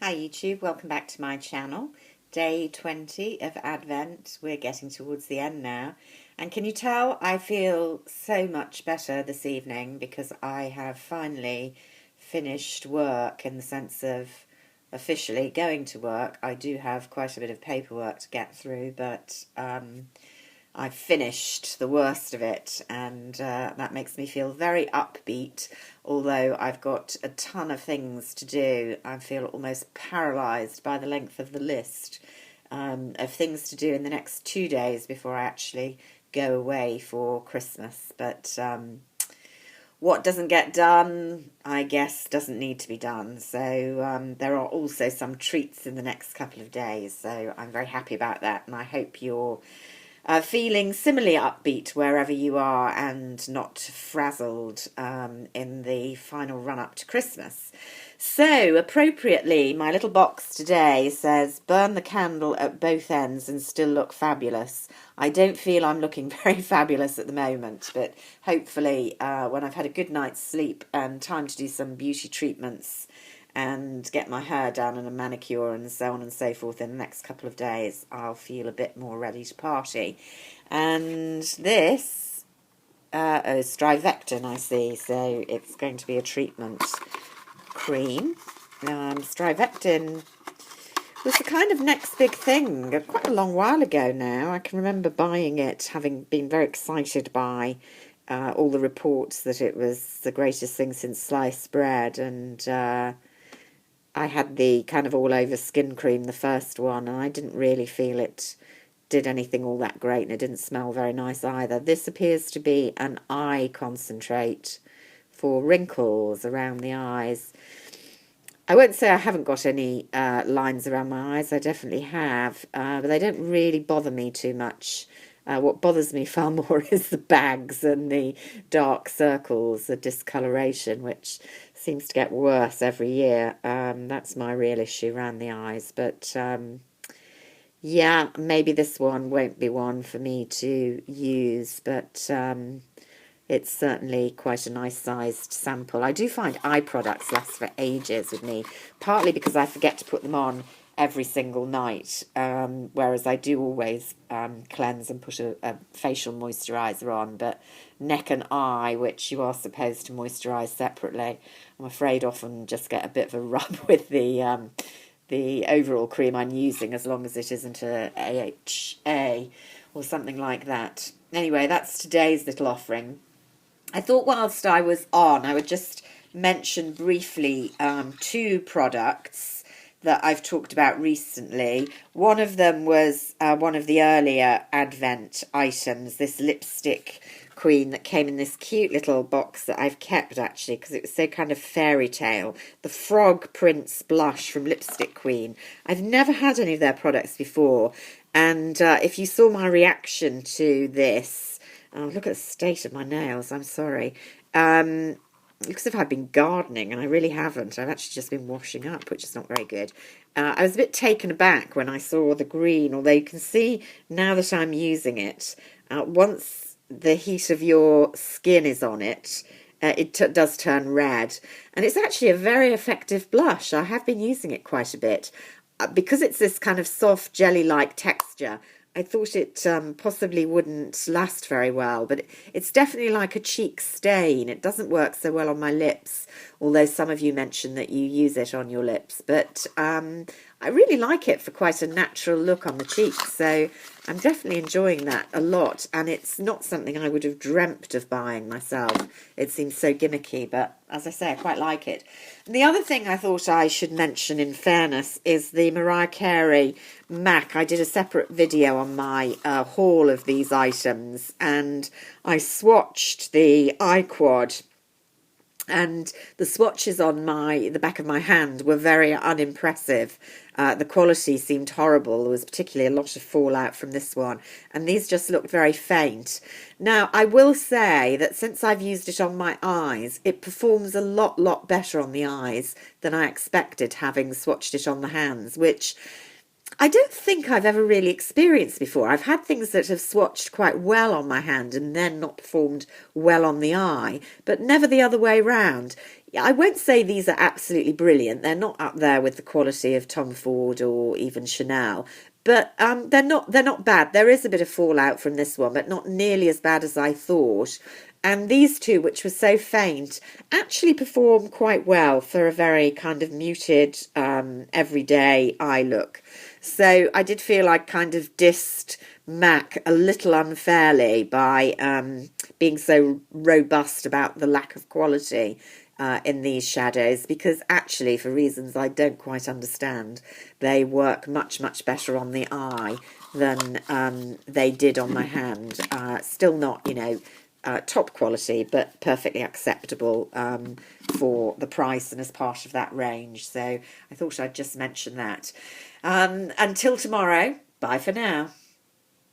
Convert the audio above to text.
Hi YouTube, welcome back to my channel. Day 20 of Advent. We're getting towards the end now. And can you tell I feel so much better this evening because I have finally finished work in the sense of officially going to work. I do have quite a bit of paperwork to get through, but I've finished the worst of it, and that makes me feel very upbeat. Although I've got a ton of things to do, I feel almost paralysed by the length of the list of things to do in the next 2 days before I actually go away for Christmas. But what doesn't get done, I guess, doesn't need to be done. So there are also some treats in the next couple of days. So I'm very happy about that, and I hope you're feeling similarly upbeat wherever you are and not frazzled in the final run-up to Christmas. So, appropriately, my little box today says, burn the candle at both ends and still look fabulous. I don't feel I'm looking very fabulous at the moment, but hopefully when I've had a good night's sleep and time to do some beauty treatments and get my hair done and a manicure and so on and so forth in the next couple of days, I'll feel a bit more ready to party. And this is Strivectin, I see, so it's going to be a treatment cream. Strivectin was the kind of next big thing quite a long while ago now. I can remember buying it, having been very excited by all the reports that it was the greatest thing since sliced bread, and I had the kind of all-over skin cream, the first one, and I didn't really feel it did anything all that great, and it didn't smell very nice either. This appears to be an eye concentrate for wrinkles around the eyes. I won't say I haven't got any lines around my eyes. I definitely have, but they don't really bother me too much. What bothers me far more is the bags and the dark circles, the discoloration, which seems to get worse every year. That's my real issue around the eyes. But yeah, maybe this one won't be one for me to use, but it's certainly quite a nice sized sample. I do find eye products last for ages with me, partly because I forget to put them on every single night, whereas I do always cleanse and put a facial moisturiser on, but neck and eye, which you are supposed to moisturise separately, I'm afraid often just get a bit of a rub with the overall cream I'm using, as long as it isn't a AHA or something like that. Anyway, that's today's little offering. I thought whilst I was on, I would just mention briefly two products that I've talked about recently. One of them was one of the earlier Advent items, this lipstick queen that came in this cute little box that I've kept actually because it was so kind of fairy tale. The Frog Prince blush from Lipstick Queen. I've never had any of their products before, and if you saw my reaction to this, oh, look at the state of my nails, I'm sorry. Looks as if I've been gardening, and I really haven't. I've actually just been washing up, which is not very good. I was a bit taken aback when I saw the green, although you can see now that I'm using it, once the heat of your skin is on it, it does turn red. And it's actually a very effective blush. I have been using it quite a bit. Because it's this kind of soft jelly-like texture, I thought it possibly wouldn't last very well, but it's definitely like a cheek stain. It doesn't work so well on my lips, although some of you mentioned that you use it on your lips. But I really like it for quite a natural look on the cheeks, so I'm definitely enjoying that a lot, and it's not something I would have dreamt of buying myself. It seems so gimmicky, but as I say, I quite like it. And the other thing I thought I should mention in fairness is the Mariah Carey MAC. I did a separate video on my haul of these items, and I swatched the iQuad, and the swatches on the back of my hand were very unimpressive. The quality seemed horrible. There was particularly a lot of fallout from this one, and these just looked very faint. Now, I will say that since I've used it on my eyes, it performs a lot better on the eyes than I expected, having swatched it on the hands, which I don't think I've ever really experienced before. I've had things that have swatched quite well on my hand and then not performed well on the eye, but never the other way round. Yeah, I won't say these are absolutely brilliant. They're not up there with the quality of Tom Ford or even Chanel, but they're not bad. There is a bit of fallout from this one, but not nearly as bad as I thought. And these two, which were so faint, actually perform quite well for a very kind of muted, everyday eye look. So I did feel I kind of dissed Mac a little unfairly by being so robust about the lack of quality in these shadows, because actually, for reasons I don't quite understand, they work much, much better on the eye than they did on my hand. Still not, top quality, but perfectly acceptable for the price and as part of that range. So I thought I'd just mention that. Until tomorrow, bye for now.